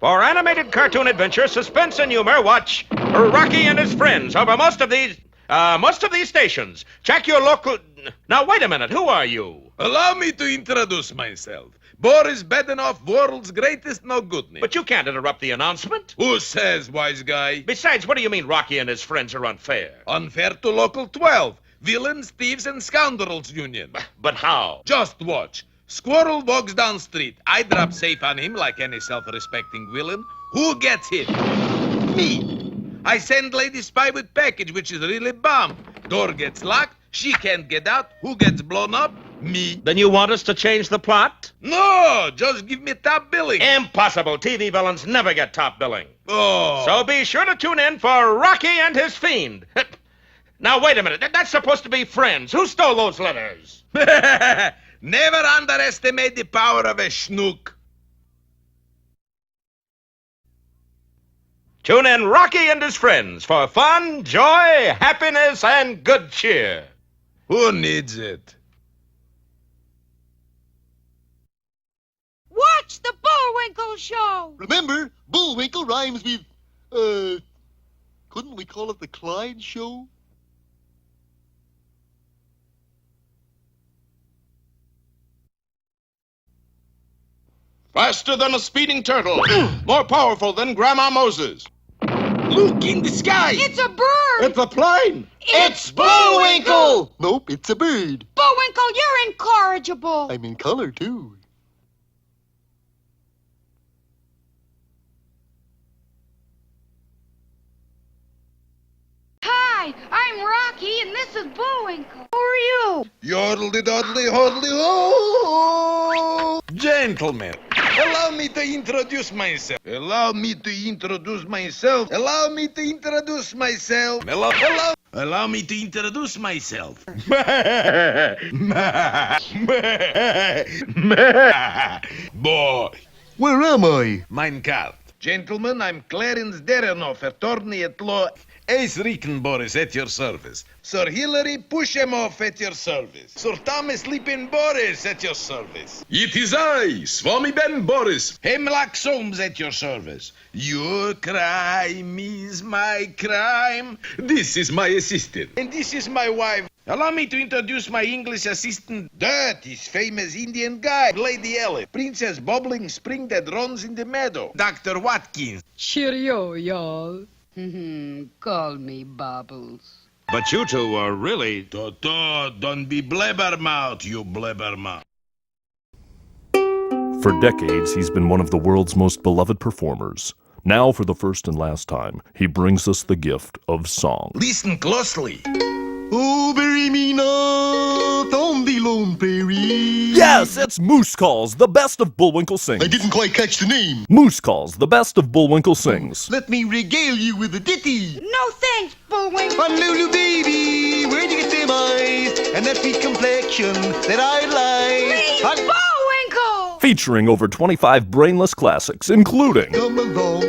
For animated cartoon adventure, suspense, and humor, watch Rocky and His Friends over most of these stations. Check your local... Now, wait a minute. Who are you? Allow me to introduce myself. Boris Badenov, world's greatest no-goodness. But you can't interrupt the announcement. Who says, wise guy? Besides, what do you mean Rocky and his friends are unfair? Unfair to Local 12. Villains, Thieves, and Scoundrels Union. But how? Just watch. Squirrel walks down street. I drop safe on him like any self-respecting villain. Who gets hit? Me. I send Lady Spy with package, which is really bomb. Door gets locked. She can't get out. Who gets blown up? Me. Then you want us to change the plot? No, just give me top billing. Impossible. TV villains never get top billing. Oh. So be sure to tune in for Rocky and His Fiend. Now, wait a minute. That's supposed to be friends. Who stole those letters? Never underestimate the power of a schnook. Tune in Rocky and His Friends for fun, joy, happiness, and good cheer. Who needs it? Watch the Bullwinkle Show! Remember, Bullwinkle rhymes with, couldn't we call it the Clyde Show? Faster than a speeding turtle. More powerful than Grandma Moses. Look in the sky. It's a bird! It's a plane. It's Bullwinkle! Nope, it's a bird. Bullwinkle, you're incorrigible! I'm in color, too. Hi, I'm Rocky, and this is Bullwinkle. Who are you? Yodeldly-doddly-hoddly-ho! Gentlemen, allow me to introduce myself. Allow me to introduce myself. Allow me to introduce myself. Allow me to introduce myself. Boy. Where am I? Mein Kampf. Gentlemen, I'm Clarence Derenoff, attorney at law. Ace Ricken Boris at your service. Sir Hillary Pushemov at your service. Sir Thomas Lipin Boris at your service. It is I, Swami Ben Boris. Hemlock Soames at your service. Your crime is my crime. This is my assistant. And this is my wife. Allow me to introduce my English assistant. That is famous Indian guy, Lady Ellen. Princess Bubbling Spring that runs in the meadow. Dr. Watkins. Cheerio, y'all. Call me Bubbles. But you two are really... Toto, don't be blabbermouth, you blabbermouth. For decades, he's been one of the world's most beloved performers. Now, for the first and last time, he brings us the gift of song. Listen closely. Oh, bury me not on the lone prairie. Yes, it's Moose Calls, the best of Bullwinkle Sings. I didn't quite catch the name. Moose Calls, the best of Bullwinkle Sings. Let me regale you with a ditty. No thanks, Bullwinkle! On Lulu baby, where'd you get them eyes? And that sweet complexion that I like. Please, On- Bullwinkle! Featuring over 25 brainless classics, including... Come along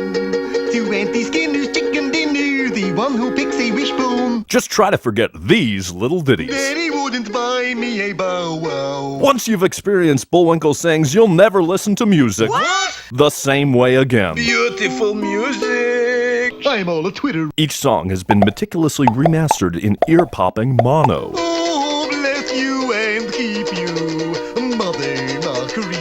to Auntie Skinner's chicken dinner, the one who picks a wishbone. Just try to forget these little ditties. Daddy wouldn't buy me a bow wow. Once you've experienced Bullwinkle Sings, you'll never listen to music the same way again. Beautiful music. I'm all a Twitter. Each song has been meticulously remastered in ear-popping mono. Oh, bless you and keep you, Mother Mercury.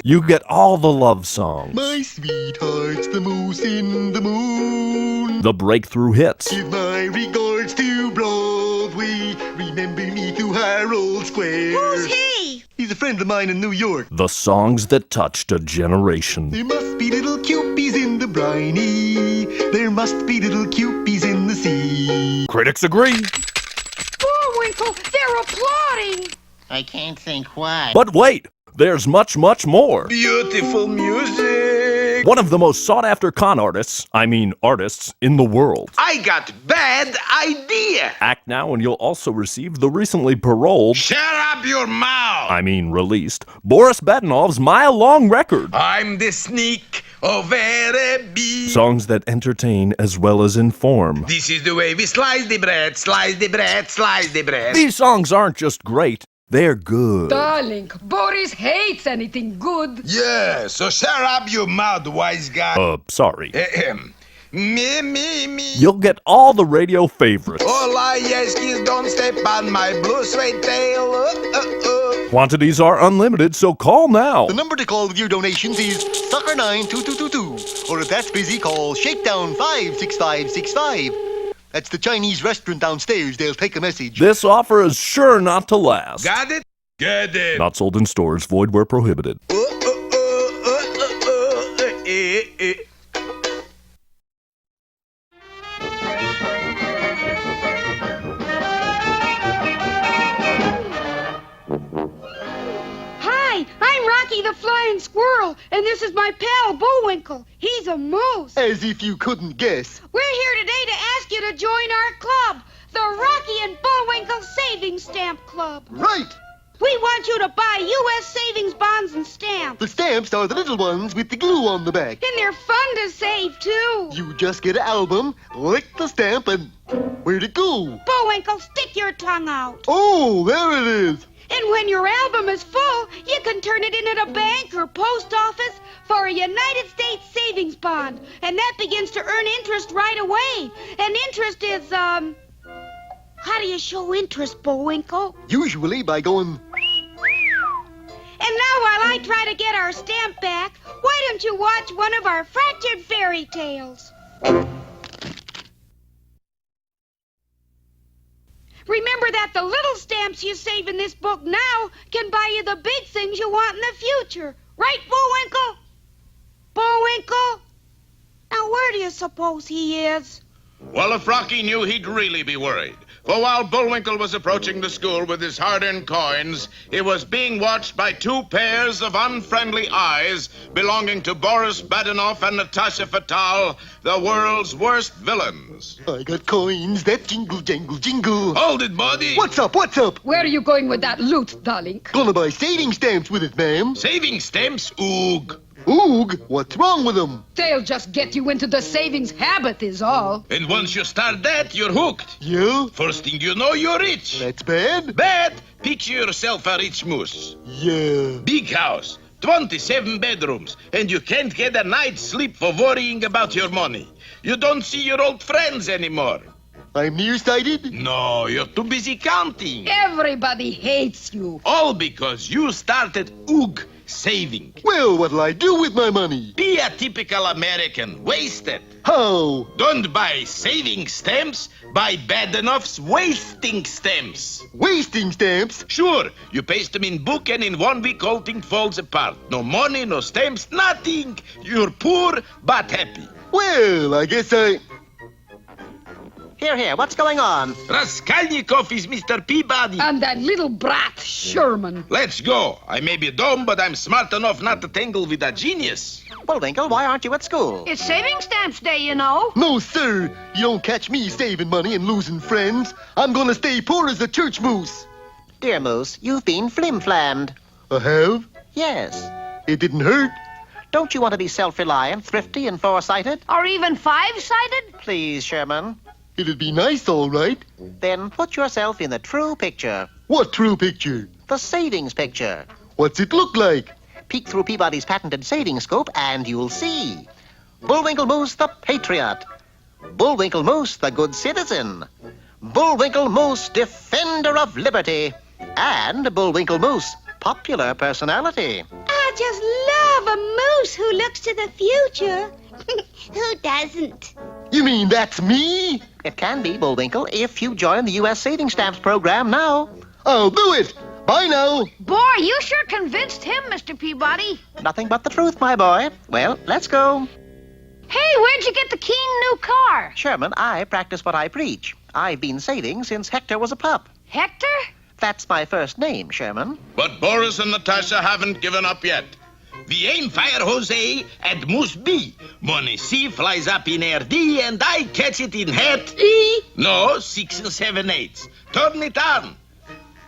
You get all the love songs, My sweetheart's the moose in the moon. the breakthrough hits, Give my regards to Broadway. Remember me to Harold Square. Who's he? He's a friend of mine in New York. the songs that touched a generation. There must be little cupies in the briny. There must be little cupies in the sea. Critics agree. Bullwinkle, they're applauding! I can't think why. But wait, there's much, much more. Beautiful music. One of the most sought-after con artists, artists, in the world. I got bad idea. Act now and you'll also receive the recently paroled, Shut up your mouth. released, Boris Badanov's mile-long record. I'm the sneak of Araby. Songs that entertain as well as inform. This is the way we slice the bread, slice the bread, slice the bread. These songs aren't just great, They're good. Darling, Boris hates anything good. Yeah, so shut up your mouth, wise guy. Sorry. Ahem. Me. You'll get all the radio favorites. All I ask is don't step on my blue suede tail. Quantities are unlimited, so call now. The number to call with your donations is Sucker92222. Or if that's busy, call Shakedown 56565. That's the Chinese restaurant downstairs. They'll take a message. This offer is sure not to last. Got it? Get it. Not sold in stores, void where prohibited. Hi, I'm Rocky the Flying Squirrel, and this is my pal Bullwinkle. He's a moose. As if you couldn't guess. We're here today to ask you to join our club, the Rocky and Bullwinkle Savings Stamp Club. Right! We want you to buy U.S. savings bonds and stamps. The stamps are the little ones with the glue on the back. And they're fun to save, too. You just get an album, lick the stamp, and where'd it go? Bullwinkle, stick your tongue out. Oh, there it is. And when your album is full, you can turn it in at a bank or post office for a United States savings bond. And that begins to earn interest right away. And interest is, how do you show interest, Bullwinkle? Usually by going... And now while I try to get our stamp back, why don't you watch one of our fractured fairy tales? Remember that the little stamps you save in this book now can buy you the big things you want in the future. Right, Bullwinkle? Bullwinkle? Now, where do you suppose he is? Well, if Rocky knew, he'd really be worried. For while Bullwinkle was approaching the school with his hard-earned coins, he was being watched by two pairs of unfriendly eyes belonging to Boris Badenoff and Natasha Fatal, the world's worst villains. I got coins that jingle, jangle, jingle. Hold it, buddy. What's up? Where are you going with that loot, darling? Gonna buy saving stamps with it, ma'am. Saving stamps? Oog. Oog, what's wrong with them? They'll just get you into the savings habit is all. And once you start that, you're hooked. Yeah? First thing you know, you're rich. That's bad? Bad? Picture yourself a rich moose. Yeah. Big house, 27 bedrooms, and you can't get a night's sleep for worrying about your money. You don't see your old friends anymore. I'm nearsighted? No, you're too busy counting. Everybody hates you. All because you started Oog saving. Well, what'll I do with my money? Be a typical American. Waste it. How? Don't buy saving stamps. Buy Badenoff's wasting stamps. Wasting stamps? Sure, you paste them in book and in 1 week whole thing falls apart. No money, no stamps, nothing. You're poor but happy. Well, I guess I... Here, what's going on? Raskolnikov is Mr. Peabody. And that little brat, Sherman. Let's go. I may be dumb, but I'm smart enough not to tangle with a genius. Bullwinkle, why aren't you at school? It's saving stamps day, you know. No, sir. You don't catch me saving money and losing friends. I'm gonna stay poor as a church moose. Dear Moose, you've been flim-flammed. I have? Yes. It didn't hurt. Don't you want to be self-reliant, thrifty, and foresighted? Or even five-sided? Please, Sherman. It'd be nice, all right. Then put yourself in the true picture. What true picture? The savings picture. What's it look like? Peek through Peabody's patented saving scope and you'll see. Bullwinkle Moose, the patriot. Bullwinkle Moose, the good citizen. Bullwinkle Moose, defender of liberty. And Bullwinkle Moose, popular personality. I just love a moose who looks to the future. Who doesn't? You mean that's me? It can be, Bullwinkle, if you join the U.S. Savings Stamps program now. I'll do it. Bye now. Boy, you sure convinced him, Mr. Peabody. Nothing but the truth, my boy. Well, let's go. Hey, where'd you get the keen new car? Sherman, I practice what I preach. I've been saving since Hector was a pup. Hector? That's my first name, Sherman. But Boris and Natasha haven't given up yet. The aim fire Jose at Moose B. Money C flies up in air D, and I catch it in hat E. No, 6 7/8. Turn it on.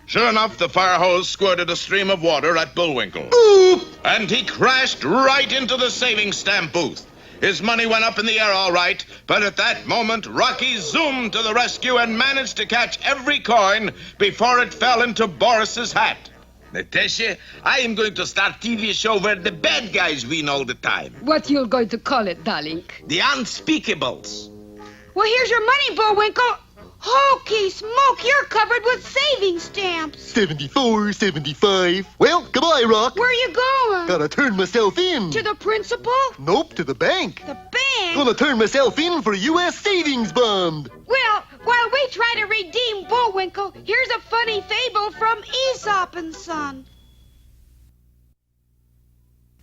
Sure enough, the fire hose squirted a stream of water at Bullwinkle. Oop! And he crashed right into the saving stamp booth. His money went up in the air all right, but at that moment, Rocky zoomed to the rescue and managed to catch every coin before it fell into Boris's hat. Natasha, I am going to start TV show where the bad guys win all the time. What you going to call it, darling? The Unspeakables. Well, here's your money, Bullwinkle. Hokey smoke, you're covered with savings stamps. 74, 75. Well, goodbye, Rock. Where you going? Gotta turn myself in. To the principal? Nope, to the bank. The bank? Gonna turn myself in for a U.S. savings bond. Well, while we try to redeem Bullwinkle, here's a funny fable from Aesop and Son.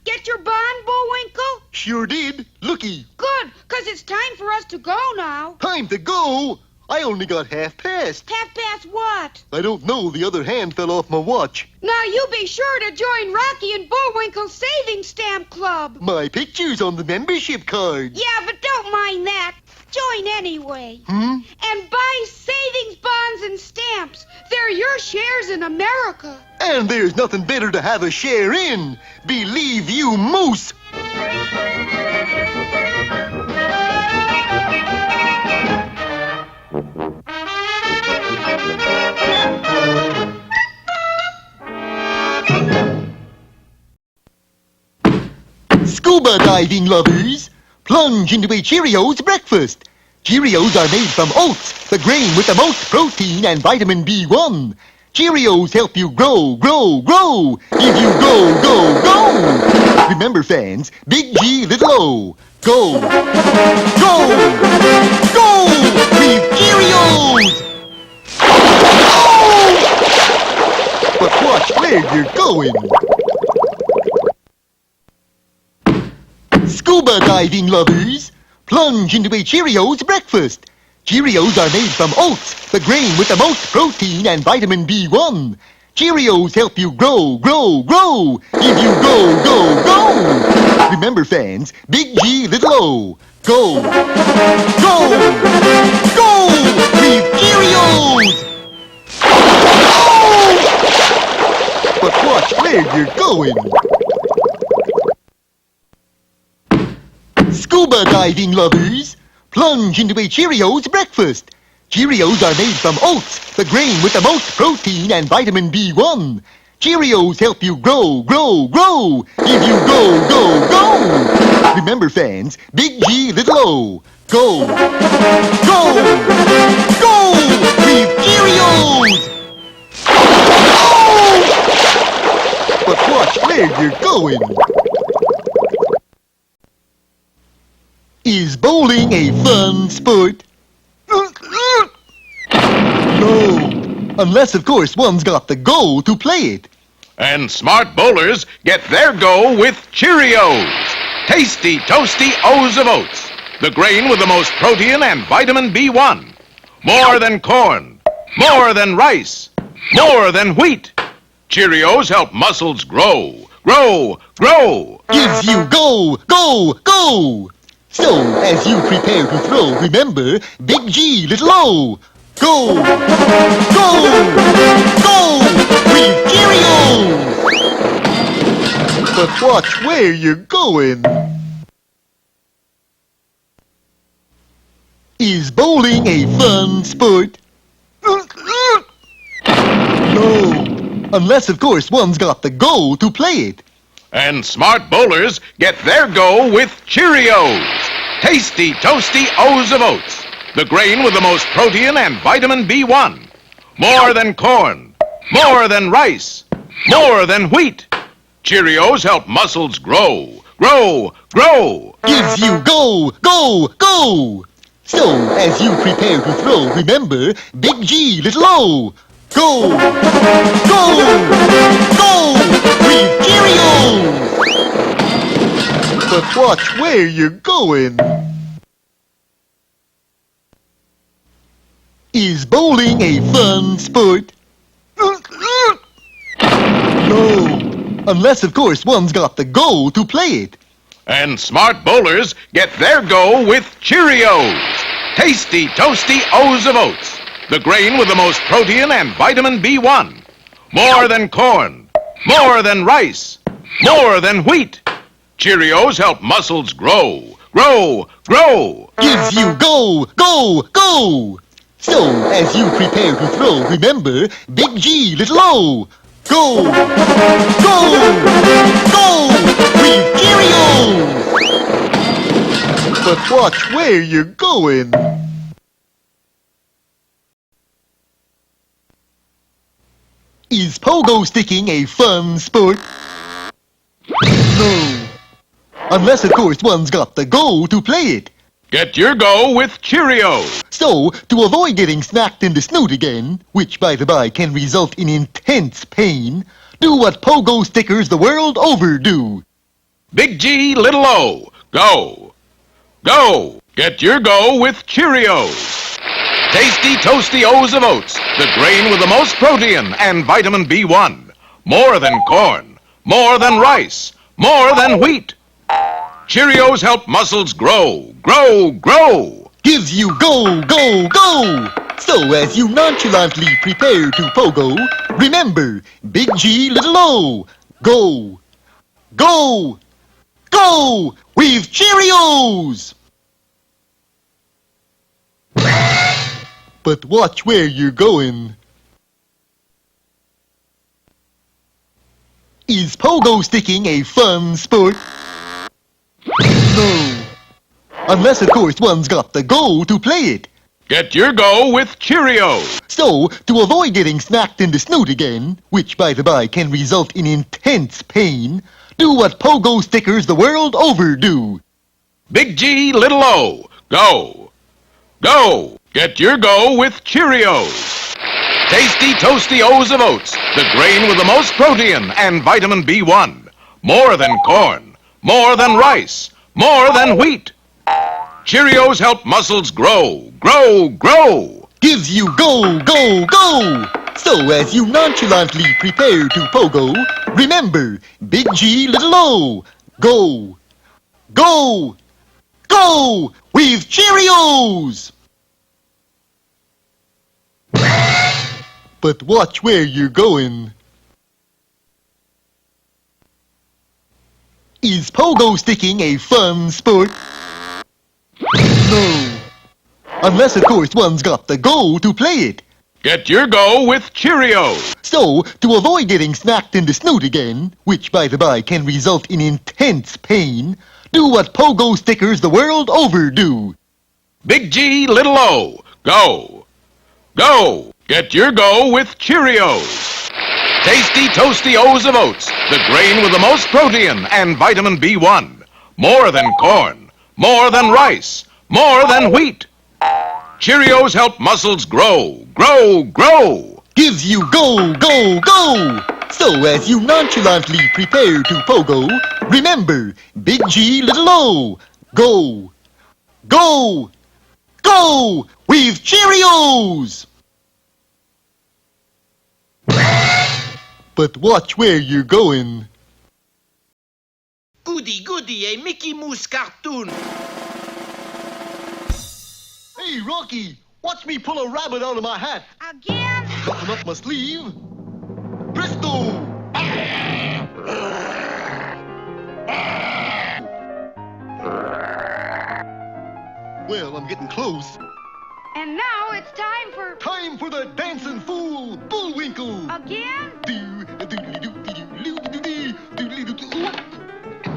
Get your bond, Bullwinkle? Sure did. Looky. Good, 'cause it's time for us to go now. Time to go. I only got half past. Half past what? I don't know. The other hand fell off my watch. Now you be sure to join Rocky and Bullwinkle's Savings Stamp Club. My picture's on the membership card. Yeah, but don't mind that. Join anyway. Hmm? And buy savings bonds and stamps. They're your shares in America. And there's nothing better to have a share in. Believe you, Moose. Scuba diving lovers, plunge into a Cheerios breakfast. Cheerios are made from oats, the grain with the most protein and vitamin B1. Cheerios help you grow, grow, grow. Give you go, go, go. Remember, fans, Big G, Little O. Go, go, go with Cheerios. Oh! But watch where you're going. Scuba diving lovers, plunge into a Cheerios breakfast. Cheerios are made from oats, the grain with the most protein and vitamin B1. Cheerios help you grow, grow, grow. Give you go, go, go. Remember, fans, Big G, Little O. Go, go, go with Cheerios. Oh! But watch where you're going. Scuba diving lovers, plunge into a Cheerios breakfast. Cheerios are made from oats, the grain with the most protein and vitamin B1. Cheerios help you grow, grow, grow. Give you go, go, go. Remember, fans, Big G, Little O. Go, go, go with Cheerios. Oh! But watch where you're going. Is bowling a fun sport? No. Unless, of course, one's got the go to play it. And smart bowlers get their go with Cheerios. Tasty, toasty O's of oats. The grain with the most protein and vitamin B1. More than corn. More than rice. More than wheat. Cheerios help muscles grow, grow, grow. Gives you go, go, go. So, as you prepare to throw, remember, Big G, Little O. Go, go, go with Cheerios. But watch where you're going. Is bowling a fun sport? No. Unless, of course, one's got the go to play it. And smart bowlers get their go with Cheerios. Tasty, toasty O's of oats. The grain with the most protein and vitamin B1. More than corn. More than rice. More than wheat. Cheerios help muscles grow, grow, grow. Gives you go, go, go. So, as you prepare to throw, remember, Big G, Little O. Go, go, go with Cheerios. But watch where you're going. Is bowling a fun sport? No. Unless, of course, one's got the go to play it. And smart bowlers get their go with Cheerios. Tasty, toasty O's of oats. The grain with the most protein and vitamin B1. More than corn. More than rice. More than wheat. Cheerios help muscles grow, grow, grow. Gives you go, go, go. So, as you prepare to throw, remember, big G, little O. Go, go, go with Cheerios. But watch where you're going. Is pogo sticking a fun sport? No. Unless, of course, one's got the go to play it. Get your go with Cheerios. So, to avoid getting smacked in the snoot again, which, by the by, can result in intense pain, do what pogo stickers the world over do. Big G, little O. Go. Go. Get your go with Cheerios. Tasty, toasty O's of oats, the grain with the most protein and vitamin B1. More than corn, more than rice, more than wheat. Cheerios help muscles grow, grow, grow. Gives you go, go, go. So, as you nonchalantly prepare to pogo, remember, big G, little O. Go, go, go with Cheerios. But watch where you're going. Is pogo sticking a fun sport? No. Unless, of course, one's got the go to play it. Get your go with Cheerios. So, to avoid getting smacked in the snoot again, which, by the by, can result in intense pain, do what pogo stickers the world over do. Big G, little O. Go. Go. Get your go with Cheerios. Tasty, toasty O's of oats, the grain with the most protein and vitamin B1. More than corn, more than rice, more than wheat. Cheerios help muscles grow, grow, grow. Gives you go, go, go. So, as you nonchalantly prepare to pogo, remember, big G, little O. Go, go, go with Cheerios. But watch where you're going. Is pogo sticking a fun sport? No. Unless, of course, one's got the go to play it. Get your go with Cheerios. So, to avoid getting smacked in the snoot again, which, by the by, can result in intense pain, do what pogo stickers the world over do. Big G, little O. Go. Go. Get your go with Cheerios. Tasty, toasty O's of oats, the grain with the most protein and vitamin B1. More than corn, more than rice, more than wheat. Cheerios help muscles grow, grow, grow. Gives you go, go, go. So, as you nonchalantly prepare to pogo, remember, big G, little O. Go, go, go with Cheerios. But watch where you're going. Goody, goody, a Mickey Mouse cartoon. Hey, Rocky, watch me pull a rabbit out of my hat. Again? Nothing up my sleeve. Presto! Well, I'm getting close. And now it's time for... Time for the dancing fool, Bullwinkle. Again?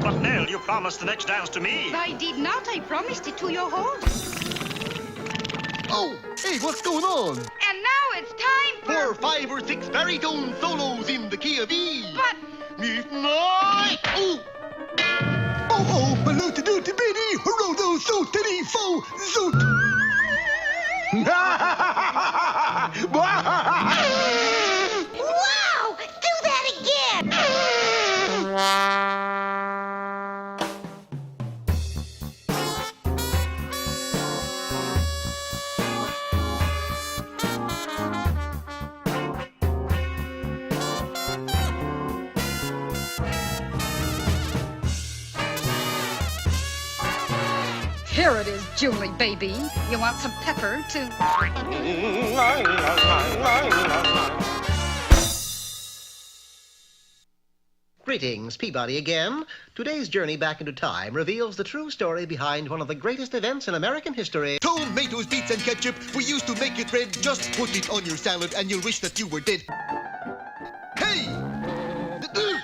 But Nell, you promised the next dance to me. I did not. I promised it to your host. Oh, hey, what's going on? And now it's time for... 5 or 6 baritone solos in the key of E. But... Midnight! Oh! Oh, oh, balloota doota bitty, rodo sootity fo zoot! Wow! Do that again! Here it is, Julie, baby. You want some pepper, too? Greetings, Peabody again. Today's journey back into time reveals the true story behind one of the greatest events in American history. Tomatoes, beets, and ketchup. We used to make it red. Just put it on your salad and you'll wish that you were dead. Hey! Ooh!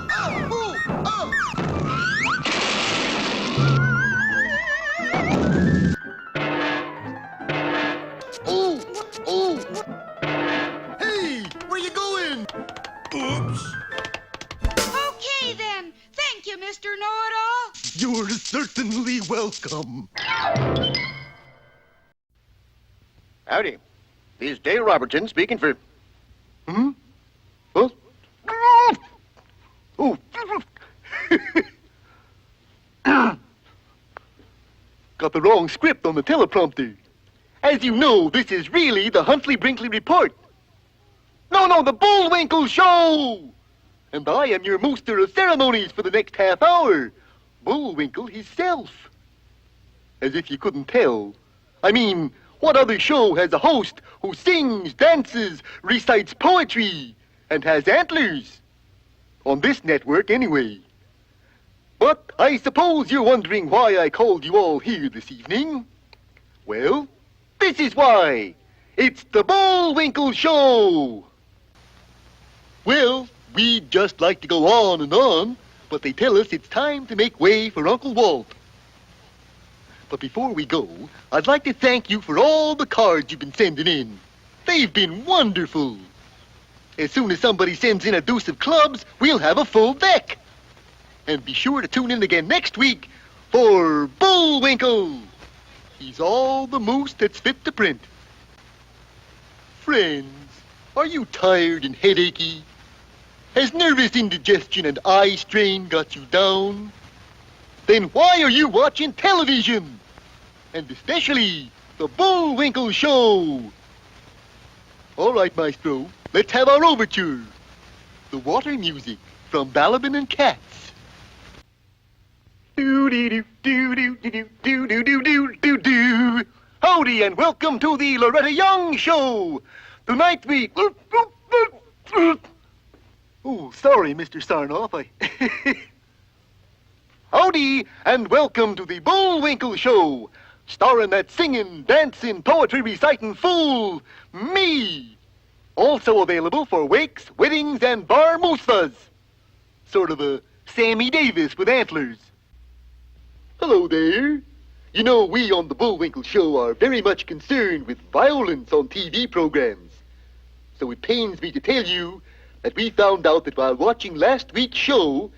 Ah! Ooh! Ah! Ooh! Ooh! Hey! Where you going? Oops! Okay, then. Thank you, Mr. Know-It-All. You're certainly welcome. Howdy. This is Dale Robertson speaking for... What? Oh. Got the wrong script on the teleprompter. As you know, this is really the Huntley-Brinkley Report. No, the Bullwinkle Show! And I am your master of ceremonies for the next half hour. Bullwinkle himself. As if you couldn't tell. I mean, what other show has a host who sings, dances, recites poetry, and has antlers? On this network, anyway. But I suppose you're wondering why I called you all here this evening. Well, this is why. It's the Bullwinkle Show. Well, we'd just like to go on, but they tell us it's time to make way for Uncle Walt. But before we go, I'd like to thank you for all the cards you've been sending in. They've been wonderful. As soon as somebody sends in a deuce of clubs, we'll have a full deck. And be sure to tune in again next week for Bullwinkle. He's all the moose that's fit to print. Friends, are you tired and headachy? Has nervous indigestion and eye strain got you down? Then why are you watching television? And especially the Bullwinkle Show. All right, Maestro, let's have our overture. The water music from Balaban and Katz. Do-dee-doo-doo-doo-doo-doo-doo-doo-doo. Howdy and welcome to the Loretta Young Show. Tonight we... Oh, sorry, Mr. Sarnoff. Howdy and welcome to the Bullwinkle Show, starring that singing, dancing, poetry reciting fool, me. Also available for wakes, weddings, and bar mitzvahs. Sort of a Sammy Davis with antlers. Hello there. You know, we on the Bullwinkle Show are very much concerned with violence on TV programs. So it pains me to tell you that we found out that while watching last week's show,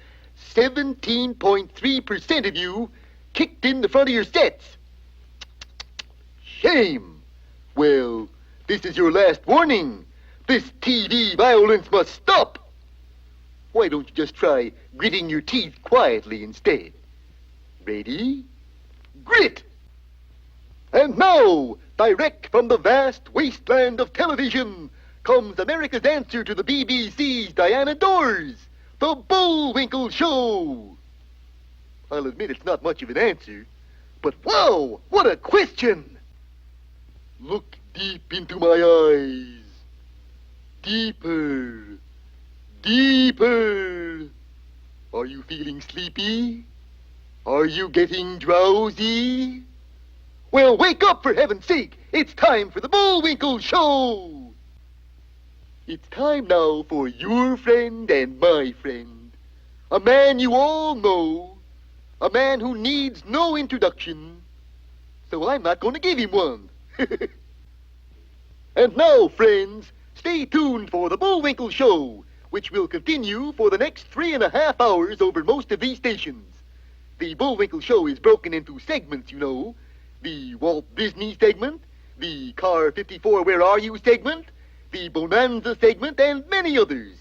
17.3% of you kicked in the front of your sets. Shame. Well, this is your last warning. This TV violence must stop. Why don't you just try gritting your teeth quietly instead? Ready? Grit! And now, direct from the vast wasteland of television, comes America's answer to the BBC's Diana Dors, the Bullwinkle Show. I'll admit it's not much of an answer, but wow, what a question! Look deep into my eyes. Deeper. Deeper. Are you feeling sleepy? Are you getting drowsy? Well, wake up for heaven's sake. It's time for the Bullwinkle Show. It's time now for your friend and my friend. A man you all know. A man who needs no introduction. So I'm not going to give him one. And now, friends, stay tuned for the Bullwinkle Show, which will continue for the next 3.5 hours over most of these stations. The Bullwinkle Show is broken into segments, you know. The Walt Disney segment, the Car 54 Where Are You segment, the Bonanza segment, and many others.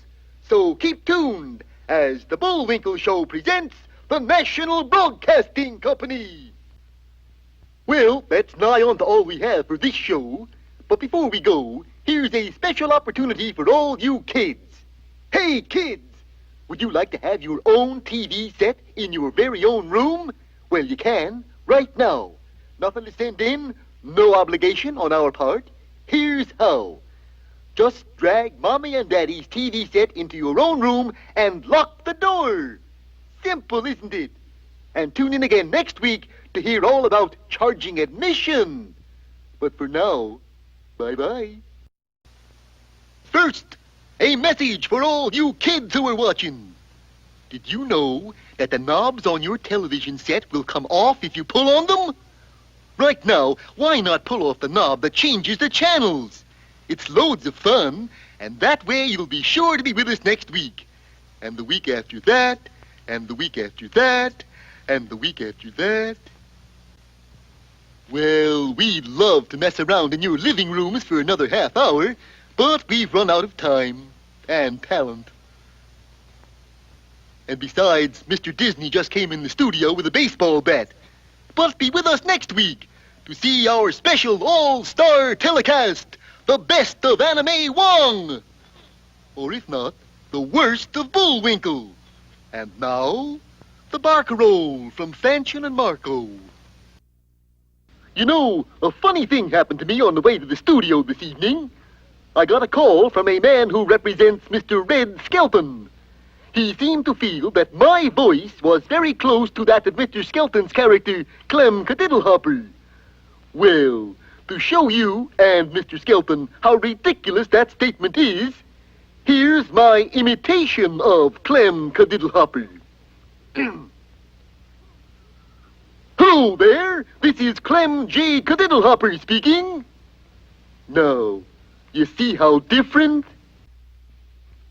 So keep tuned as the Bullwinkle Show presents the National Broadcasting Company. Well, that's nigh on to all we have for this show. But before we go, here's a special opportunity for all you kids. Hey, kids! Would you like to have your own TV set in your very own room? Well, you can, right now. Nothing to send in, no obligation on our part. Here's how. Just drag Mommy and Daddy's TV set into your own room and lock the door. Simple, isn't it? And tune in again next week to hear all about charging admission. But for now, bye-bye. First, a message for all you kids who are watching. Did you know that the knobs on your television set will come off if you pull on them? Right now, why not pull off the knob that changes the channels? It's loads of fun, and that way you'll be sure to be with us next week. And the week after that, and the week after that, and the week after that. Well, we'd love to mess around in your living rooms for another half hour, but we've run out of time and talent. And besides, Mr. Disney just came in the studio with a baseball bat. But be with us next week to see our special all-star telecast, the best of Anime Wong. Or if not, the worst of Bullwinkle. And now, the barcarolle from Fanchon and Marco. You know, a funny thing happened to me on the way to the studio this evening. I got a call from a man who represents Mr. Red Skelton. He seemed to feel that my voice was very close to that of Mr. Skelton's character, Clem Cadiddlehopper. Well, to show you and Mr. Skelton how ridiculous that statement is, here's my imitation of Clem Cadiddlehopper. Hello there, this is Clem J. Cadiddlehopper speaking. Now, you see how different?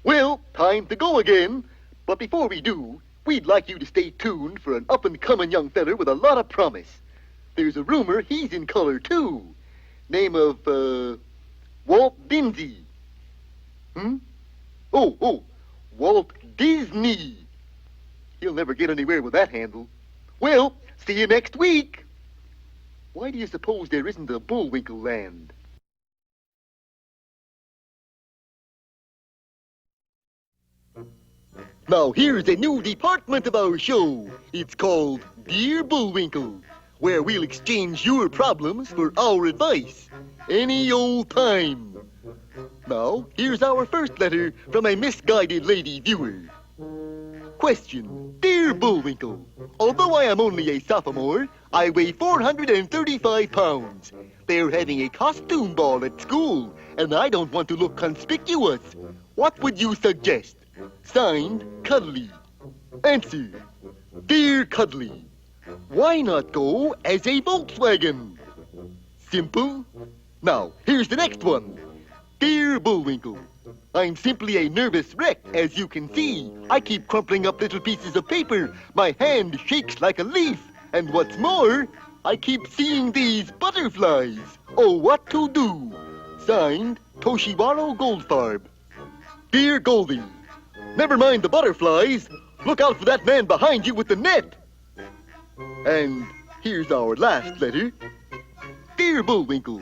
Well, time to go again. But before we do, we'd like you to stay tuned for an up-and-coming young feller with a lot of promise. There's a rumor he's in color, too. Name of, Walt Dinsey. Oh, Walt Disney. He'll never get anywhere with that handle. Well, see you next week. Why do you suppose there isn't a Bullwinkle land? Now here's a new department of our show. It's called Dear Bullwinkle, where we'll exchange your problems for our advice. Any old time. Now, here's our first letter from a misguided lady viewer. Question. Dear Bullwinkle, although I am only a sophomore, I weigh 435 pounds. They're having a costume ball at school, and I don't want to look conspicuous. What would you suggest? Signed, Cuddly. Answer. Dear Cuddly, why not go as a Volkswagen? Simple. Now, here's the next one. Dear Bullwinkle, I'm simply a nervous wreck, as you can see. I keep crumpling up little pieces of paper. My hand shakes like a leaf. And what's more, I keep seeing these butterflies. Oh, what to do? Signed, Toshiwaro Goldfarb. Dear Goldie, never mind the butterflies. Look out for that man behind you with the net. And here's our last letter. Dear Bullwinkle,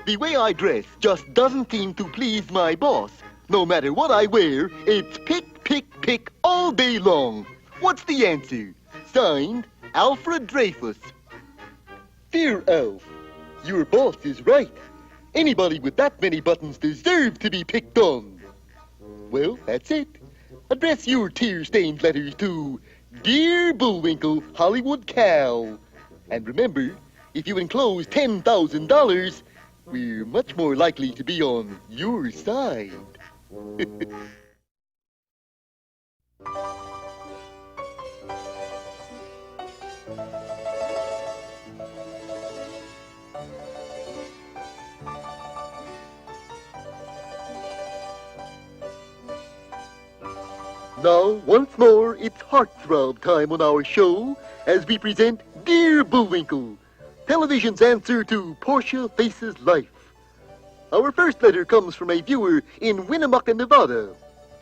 the way I dress just doesn't seem to please my boss. No matter what I wear, it's pick, pick, pick all day long. What's the answer? Signed, Alfred Dreyfus. Dear Alf, your boss is right. Anybody with that many buttons deserves to be picked on. Well, that's it. Address your tear-stained letters to Dear Bullwinkle, Hollywood Cow. And remember, if you enclose $10,000, we're much more likely to be on your side. Now, once more, it's heartthrob time on our show as we present Dear Bullwinkle, television's answer to Portia Faces Life. Our first letter comes from a viewer in Winnemucca, Nevada.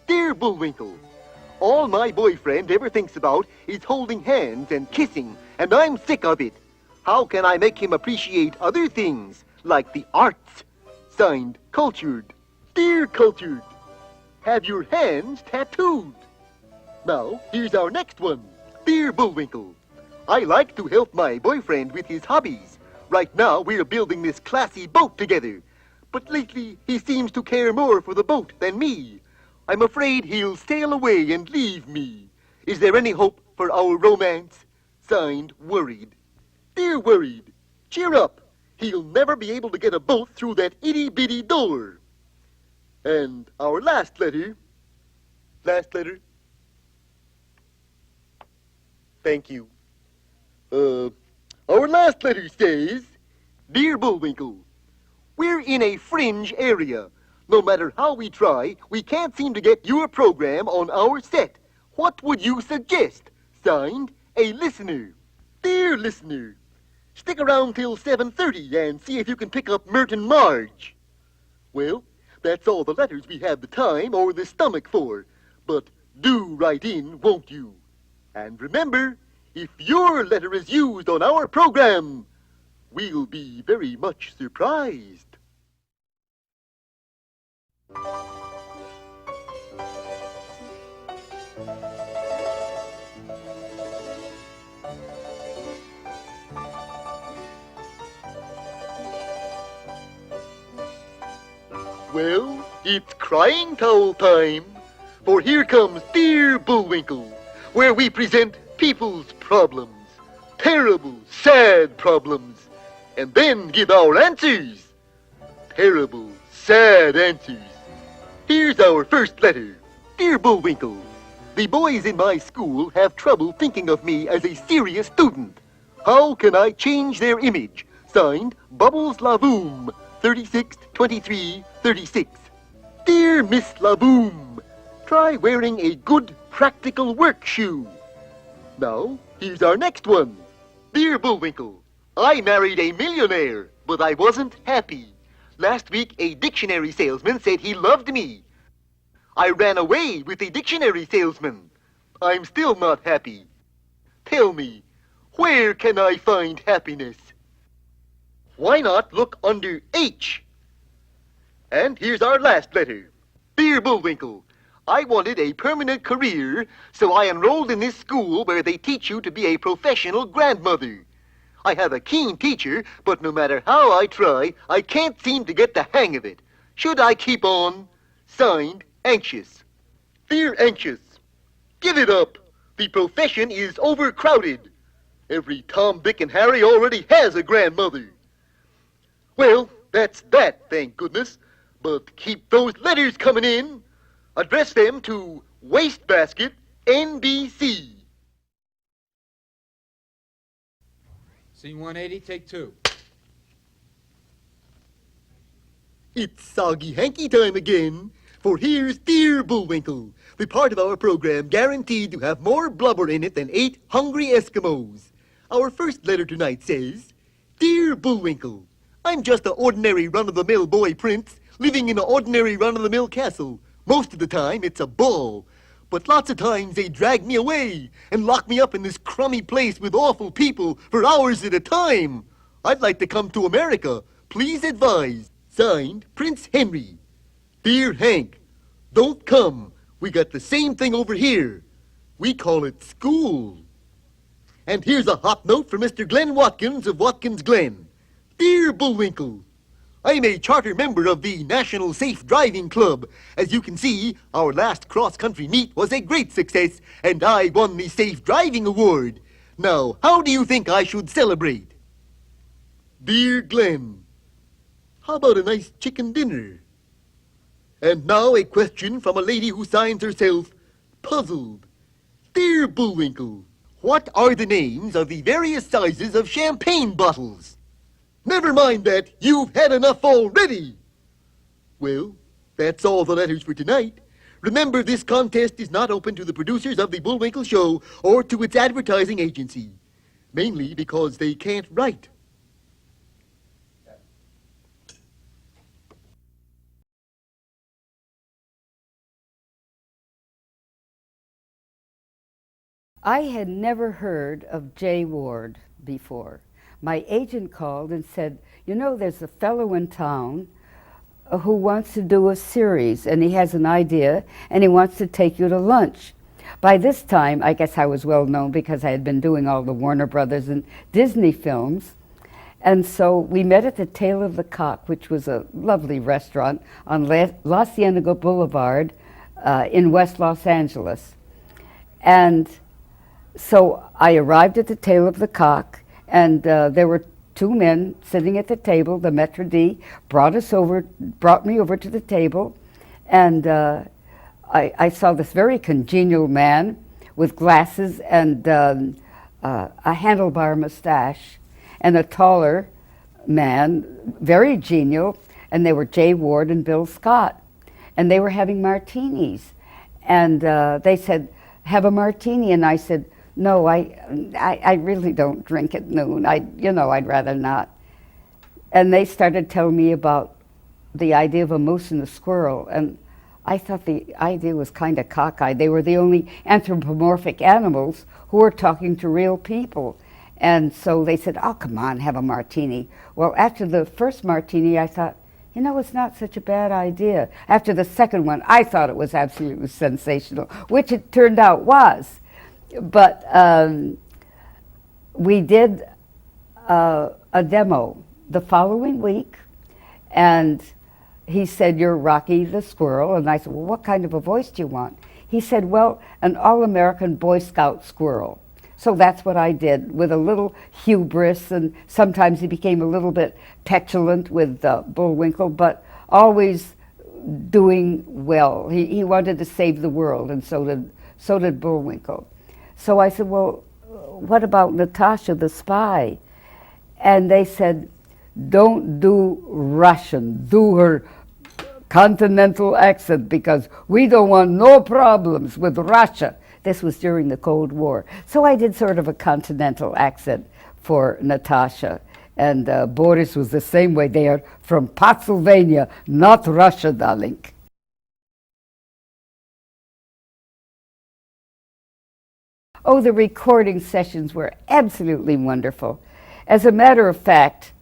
Dear Bullwinkle, all my boyfriend ever thinks about is holding hands and kissing, and I'm sick of it. How can I make him appreciate other things, like the arts? Signed, Cultured. Dear Cultured, have your hands tattooed. Now, here's our next one. Dear Bullwinkle, I like to help my boyfriend with his hobbies. Right now, we're building this classy boat together. But lately he seems to care more for the boat than me. I'm afraid he'll sail away and leave me. Is there any hope for our romance? Signed, Worried. Dear Worried, cheer up. He'll never be able to get a boat through that itty-bitty door. And our last letter. Last letter. Thank you. Our last letter says, Dear Bullwinkle, we're in a fringe area. No matter how we try, we can't seem to get your program on our set. What would you suggest? Signed, a listener. Dear listener, stick around till 7:30 and see if you can pick up Merton Marge. Well, that's all the letters we have the time or the stomach for. But do write in, won't you? And remember, if your letter is used on our program, we'll be very much surprised. Well, it's crying towel time. For here comes Dear Bullwinkle, where we present people's problems, terrible, sad problems, and then give our answers. Terrible, sad answers. Here's our first letter. Dear Bullwinkle, the boys in my school have trouble thinking of me as a serious student. How can I change their image? Signed, Bubbles Lavoom, 362336. Dear Miss Lavoom, try wearing a good practical work shoe. Now, here's our next one. Dear Bullwinkle, I married a millionaire, but I wasn't happy. Last week, a dictionary salesman said he loved me. I ran away with the dictionary salesman. I'm still not happy. Tell me, where can I find happiness? Why not look under H? And here's our last letter. Dear Bullwinkle, I wanted a permanent career, so I enrolled in this school where they teach you to be a professional grandmother. I have a keen teacher, but no matter how I try, I can't seem to get the hang of it. Should I keep on? Signed, Anxious. Dear Anxious, give it up. The profession is overcrowded. Every Tom, Dick, and Harry already has a grandmother. Well, that's that, thank goodness. But keep those letters coming in. Address them to Wastebasket, NBC. Scene 180, take 2. It's soggy hanky time again. For here's Dear Bullwinkle, the part of our program guaranteed to have more blubber in it than 8 hungry Eskimos. Our first letter tonight says, Dear Bullwinkle, I'm just an ordinary run-of-the-mill boy prince living in an ordinary run-of-the-mill castle. Most of the time, it's a ball. But lots of times they drag me away and lock me up in this crummy place with awful people for hours at a time. I'd like to come to America. Please advise. Signed, Prince Henry. Dear Hank, don't come. We got the same thing over here. We call it school. And here's a hot note from Mr. Glenn Watkins of Watkins Glen. Dear Bullwinkle, I'm a charter member of the National Safe Driving Club. As you can see, our last cross-country meet was a great success, and I won the Safe Driving Award. Now, how do you think I should celebrate? Dear Glenn, how about a nice chicken dinner? And now a question from a lady who signs herself Puzzled. Dear Bullwinkle, what are the names of the various sizes of champagne bottles? Never mind that. You've had enough already. Well, that's all the letters for tonight. Remember, this contest is not open to the producers of the Bullwinkle Show or to its advertising agency. Mainly because they can't write. I had never heard of Jay Ward before. My agent called and said, you know, there's a fellow in town who wants to do a series, and he has an idea, and he wants to take you to lunch. By this time, I guess I was well known because I had been doing all the Warner Brothers and Disney films, And so we met at the Tail of the Cock, which was a lovely restaurant on La Cienega Boulevard in West Los Angeles. And so I arrived at the Tail of the Cock, and there were two men sitting at the table. The maitre d' brought me over to the table, and I saw this very congenial man with glasses and a handlebar mustache, and a taller man, very genial, and they were Jay Ward and Bill Scott, and they were having martinis, and they said, "Have a martini," and I said, "No, I really don't drink at noon. I'd rather not." And they started telling me about the idea of a moose and a squirrel, and I thought the idea was kind of cockeyed. They were the only anthropomorphic animals who were talking to real people. And so they said, "Oh, come on, have a martini." Well, after the first martini, I thought, it's not such a bad idea. After the second one, I thought it was absolutely sensational, which it turned out was. But we did a demo the following week, and he said, "You're Rocky the Squirrel." And I said, "Well, what kind of a voice do you want?" He said, "Well, an all-American Boy Scout squirrel." So that's what I did, with a little hubris, and sometimes he became a little bit petulant with Bullwinkle, but always doing well. He wanted to save the world, and so did Bullwinkle. So I said, "Well, what about Natasha the spy?" And they said, "Don't do Russian, do her continental accent, because we don't want no problems with Russia." This was during the Cold War. So I did sort of a continental accent for Natasha. And Boris was the same way. They are from Pennsylvania, not Russia, darling. Oh, the recording sessions were absolutely wonderful. As a matter of fact,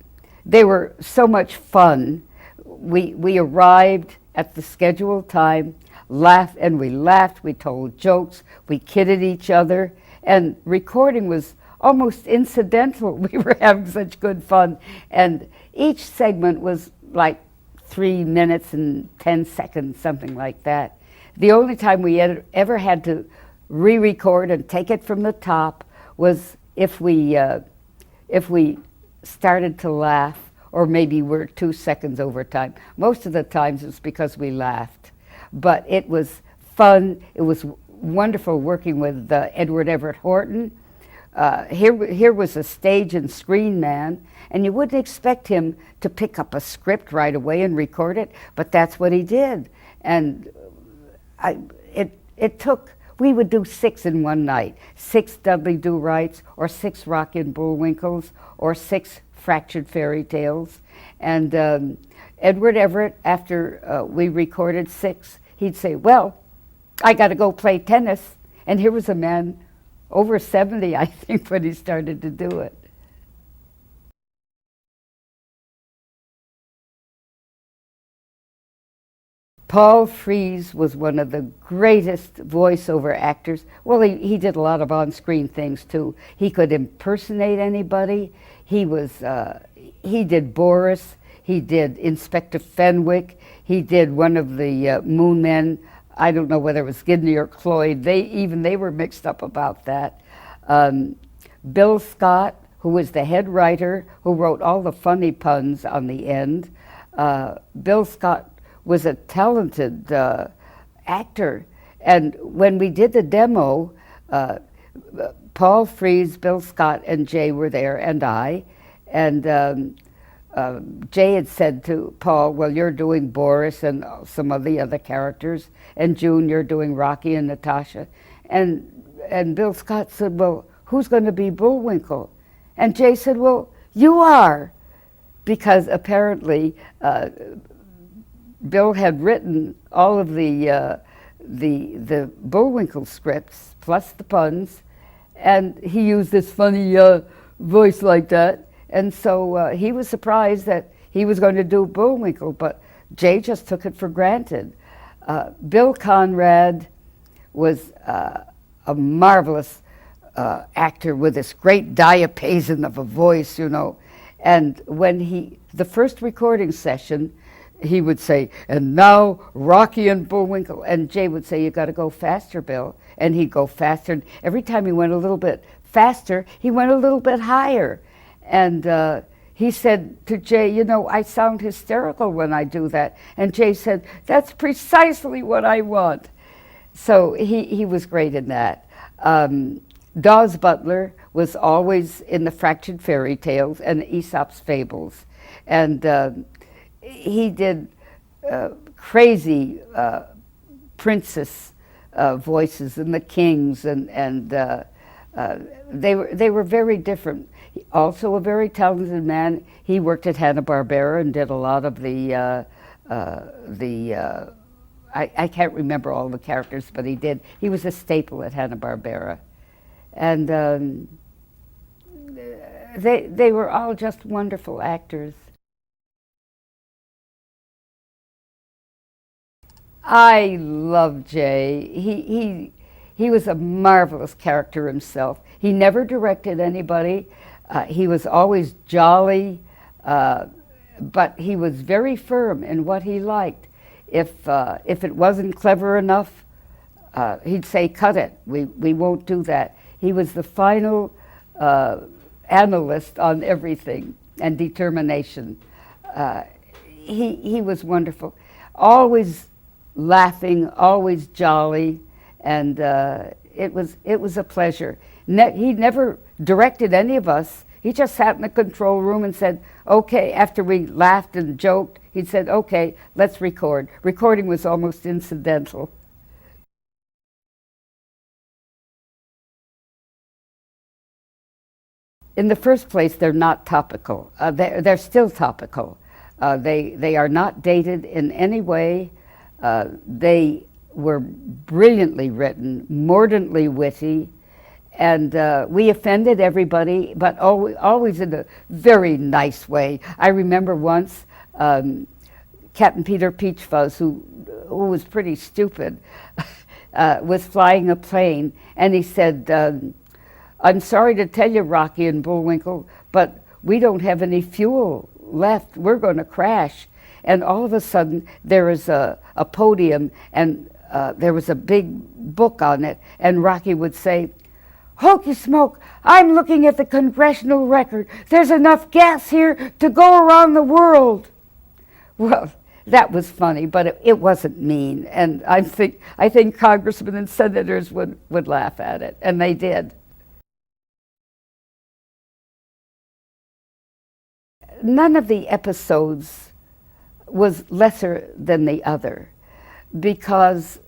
they were so much fun. We arrived at the scheduled time, we laughed, we told jokes, we kidded each other, and recording was almost incidental. We were having such good fun, and each segment was like 3 minutes and 10 seconds, something like that. The only time we ever had to re-record and take it from the top was if we started to laugh, or maybe we're 2 seconds over time. Most of the times it's because we laughed. But it was fun. It was wonderful working with Edward Everett Horton. Here was a stage and screen man, and you wouldn't expect him to pick up a script right away and record it, but that's what he did. And we would do 6 in one night, 6 Dudley Do-Rights, or 6 Rockin' Bullwinkles, or 6 Fractured Fairy Tales. And Edward Everett, after we recorded 6, he'd say, "Well, I got to go play tennis." And here was a man over 70, I think, when he started to do it. Paul Frees was one of the greatest voiceover actors. Well, he did a lot of on-screen things, too. He could impersonate anybody. He did Boris. He did Inspector Fenwick. He did one of the Moon Men. I don't know whether it was Gidney or Cloyd. They were mixed up about that. Bill Scott, who was the head writer, who wrote all the funny puns on the end. Bill Scott was a talented actor. And when we did the demo, Paul Frees, Bill Scott, and Jay were there, and I. And Jay had said to Paul, "Well, you're doing Boris and some of the other characters, and June, you're doing Rocky and Natasha." And Bill Scott said, "Well, who's going to be Bullwinkle?" And Jay said, "Well, you are," because apparently Bill had written all of the Bullwinkle scripts plus the puns, and he used this funny voice like that. And so he was surprised that he was going to do Bullwinkle, but Jay just took it for granted. Bill Conrad was a marvelous actor with this great diapason of a voice, And when the first recording session, he would say, "And now Rocky and Bullwinkle," and Jay would say, "You got to go faster, Bill," and he'd go faster. And every time he went a little bit faster, he went a little bit higher. And he said to Jay, "You know, I sound hysterical when I do that." And Jay said, "That's precisely what I want." So he was great in that. Dawes Butler was always in the Fractured Fairy Tales and Aesop's Fables. And he did crazy princess voices and the kings, and they were very different. Also a very talented man. He worked at Hanna-Barbera and did a lot of I can't remember all the characters, but he did. He was a staple at Hanna-Barbera. And they were all just wonderful actors. I love Jay. He was a marvelous character himself. He never directed anybody. He was always jolly, but he was very firm in what he liked. If it wasn't clever enough, he'd say, "Cut it. We won't do that." He was the final analyst on everything and determination. He was wonderful. Always laughing, always jolly, and it was a pleasure. He never directed any of us. He just sat in the control room and said, "Okay," after we laughed and joked, he said, "Okay, let's record." Recording was almost incidental. In the first place, they're not topical. They're still topical. They are not dated in any way. They were brilliantly written, mordantly witty, and we offended everybody, but always in a very nice way. I remember once Captain Peter Peachfuzz, who was pretty stupid, was flying a plane, and he said, "I'm sorry to tell you, Rocky and Bullwinkle, but we don't have any fuel left. We're going to crash." And all of a sudden, there is a podium, and there was a big book on it, and Rocky would say, "Hokey smoke, I'm looking at the congressional record. There's enough gas here to go around the world." Well, that was funny, but it wasn't mean, and I think congressmen and senators would laugh at it, and they did. None of the episodes was lesser than the other because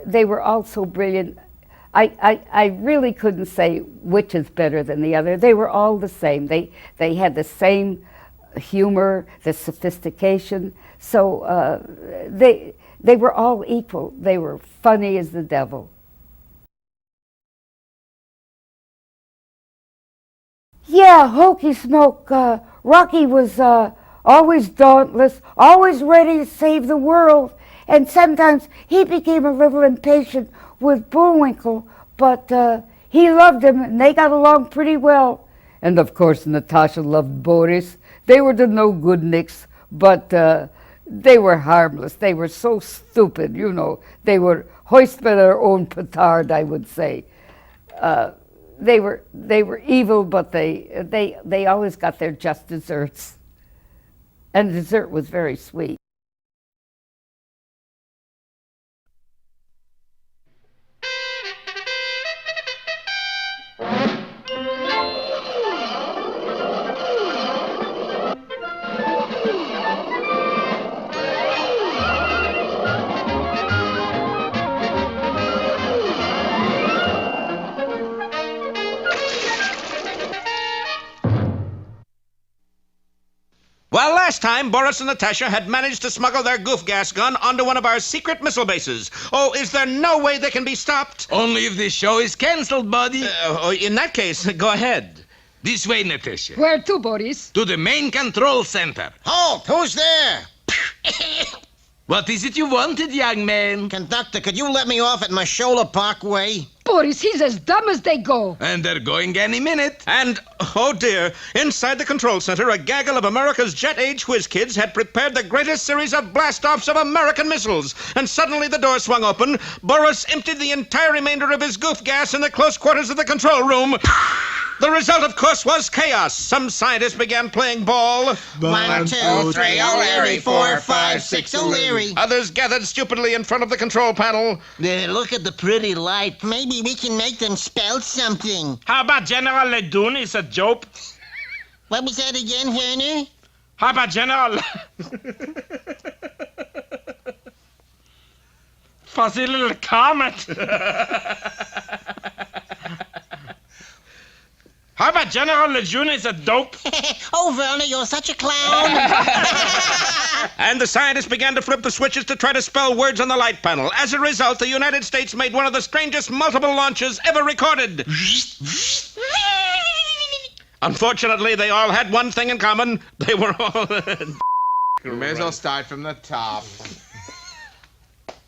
they were all so brilliant. I really couldn't say which is better than the other. They were all the same. They had the same humor, the sophistication. So they were all equal. They were funny as the devil. Yeah, hokey smoke. Rocky was always dauntless, always ready to save the world, and sometimes he became a little impatient with Bullwinkle, but he loved him, and they got along pretty well. And of course, Natasha loved Boris. They were the no-good-nicks, but they were harmless. They were so stupid, you know. They were hoist by their own petard, I would say. They were evil, but they always got their just desserts. And the dessert was very sweet. Well, last time, Boris and Natasha had managed to smuggle their goof gas gun onto one of our secret missile bases. Oh, is there no way they can be stopped? Only if this show is canceled, buddy. In that case, go ahead. This way, Natasha. Where to, Boris? To the main control center. Halt! Who's there? What is it you wanted, young man? Conductor, could you let me off at Mashola Parkway? Boris, he's as dumb as they go. And they're going any minute. And, oh dear, inside the control center, a gaggle of America's jet-age whiz kids had prepared the greatest series of blast-offs of American missiles. And suddenly the door swung open. Boris emptied the entire remainder of his goof gas in the close quarters of the control room. The result, of course, was chaos. Some scientists began playing ball. 1, 2, 3, O'Leary, 4, 5, 6, O'Leary. Others gathered stupidly in front of the control panel. Look at the pretty light. Maybe we can make them spell something. How about General Ledoux is a joke? What was that again, Werner? How about General... Fuzzy little comet. How about General Lejeune is a dope? Oh, Werner, you're such a clown. And the scientists began to flip the switches to try to spell words on the light panel. As a result, the United States made one of the strangest multiple launches ever recorded. Unfortunately, they all had one thing in common. They were all... We may as well start from the top.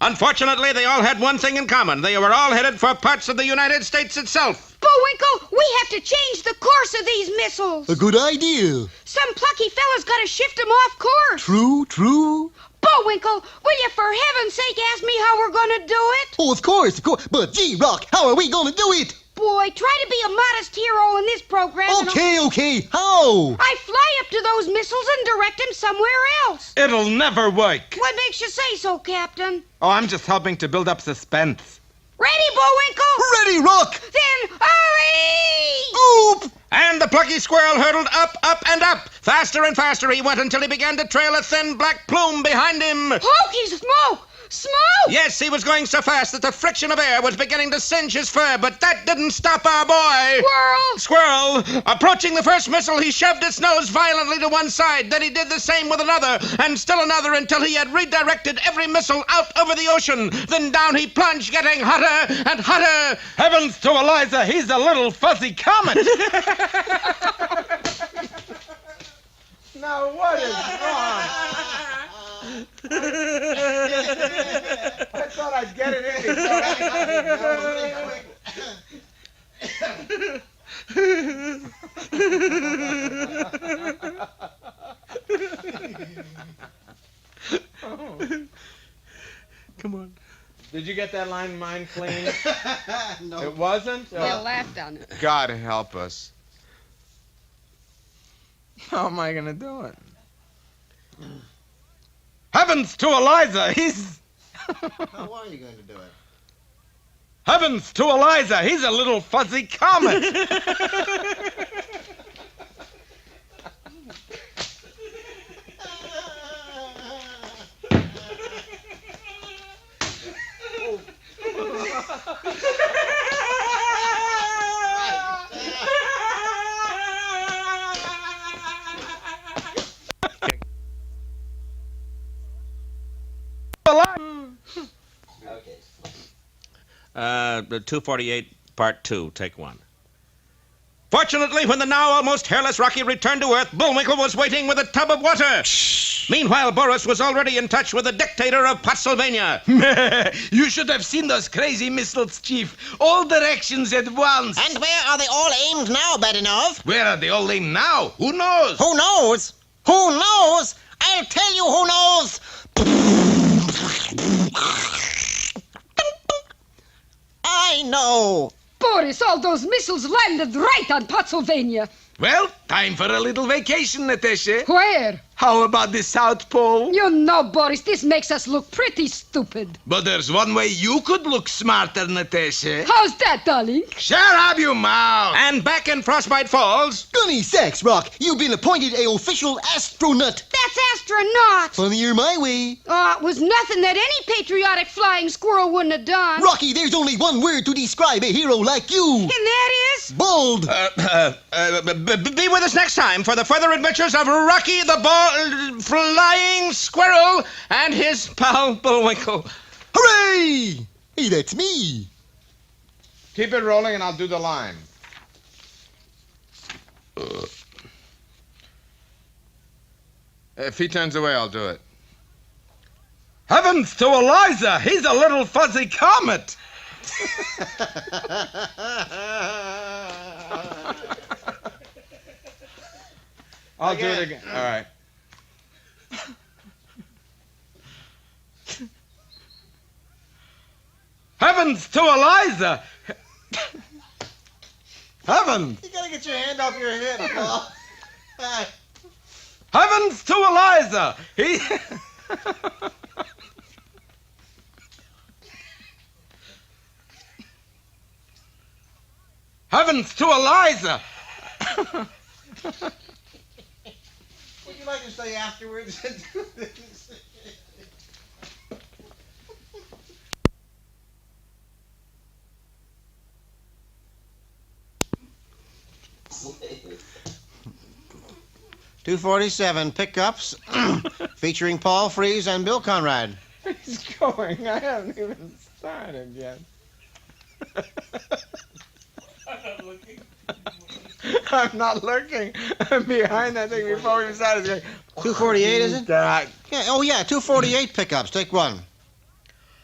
Unfortunately, they all had one thing in common. They were all headed for parts of the United States itself. Bullwinkle, we have to change the course of these missiles. A good idea. Some plucky fella's got to shift them off course. True, true. Bullwinkle, will you for heaven's sake ask me how we're going to do it? Oh, of course. But, gee, Rock, how are we going to do it? Boy, try to be a modest hero in this program. Okay. How? I fly up to those missiles and direct them somewhere else. It'll never work. What makes you say so, Captain? Oh, I'm just helping to build up suspense. Ready, Bullwinkle? Ready, Rock! Then, hurry! Oop! And the plucky squirrel hurtled up, up, and up. Faster and faster he went until he began to trail a thin black plume behind him. Hokey smoke! Smoke! Yes, he was going so fast that the friction of air was beginning to singe his fur, but that didn't stop our boy. Squirrel! Approaching the first missile, he shoved its nose violently to one side. Then he did the same with another, and still another, until he had redirected every missile out over the ocean. Then down he plunged, getting hotter and hotter. Heavens to Eliza, he's a little fuzzy comet. Now what is wrong? I thought I'd get it in. Come on. Did you get that line mine clean? No. It wasn't? They laughed on it. God help us. How am I going to do it? Heavens to Eliza, he's... How are you going to do it? Heavens to Eliza, he's a little fuzzy comet. Okay. 248, part 2, take 1. Fortunately, when the now almost hairless Rocky returned to Earth, Bullwinkle was waiting with a tub of water. Meanwhile, Boris was already in touch with the dictator of Pennsylvania. You should have seen those crazy missiles, Chief. All directions at once. And where are they all aimed now, Badinov? Where are they all aimed now? Who knows? Who knows? Who knows? I'll tell you who knows. I know. Boris, all those missiles landed right on Pennsylvania. Well, time for a little vacation, Natasha. Where? How about the South Pole? You know, Boris, this makes us look pretty stupid. But there's one way you could look smarter, Natasha. How's that, darling? Shut up, you mouth! And back in Frostbite Falls... Gunny Sacks, Rock, you've been appointed a official astronaut. That's astronaut. Funnier my way. Oh, it was nothing that any patriotic flying squirrel wouldn't have done. Rocky, there's only one word to describe a hero like you. And that is? Bold. Be with us next time for the further adventures of Rocky the Flying Squirrel and his pal Bullwinkle. Hooray! Hey, that's me. Keep it rolling and I'll do the line. If he turns away, I'll do it. Heavens to Eliza! He's a little fuzzy comet! I'll do it again. All right. Heavens to Eliza! Heavens! You gotta get your hand off your hip, Paul. Heavens to Eliza! He... Heavens to Eliza! Would you like to stay afterwards and do this? .247 pickups featuring Paul Frees and Bill Conrad. He's going. I haven't even started yet. I'm not looking. I'm behind that thing before we started. 248, is it? Yeah. Oh, yeah, 248 pickups. Take one.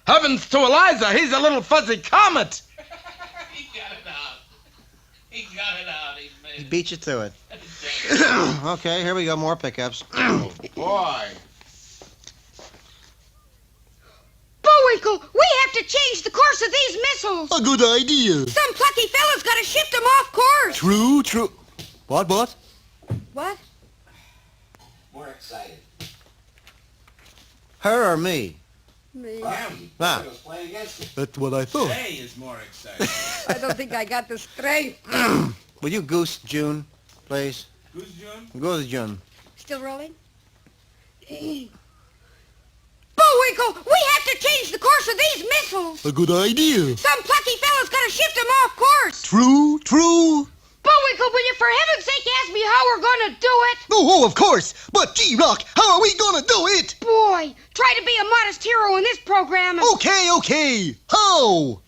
Heavens to Eliza! He's a little fuzzy comet! He got it out. He got it out. He beat you to it. Okay, here we go. More pickups. Boy. Bullwinkle, we have to change the course of these missiles. A good idea. Some plucky fella's got to shift them off course. True, true. What? What? More excited. Her or me? Me. Ah. Let's play against it. That's what I thought. Jay is more excited. I don't think I got this straight. Will you goose June, please? Who's June? Goose June. Still rolling? Bullwinkle, we have to change the course of these missiles. A good idea. Some plucky fella's got to shift them off course. True, true. Bullwinkle, will you for heaven's sake ask me how we're going to do it? Oh, of course. But, G-Rock, how are we gonna do it? Boy, try to be a modest hero in this program. Okay. How?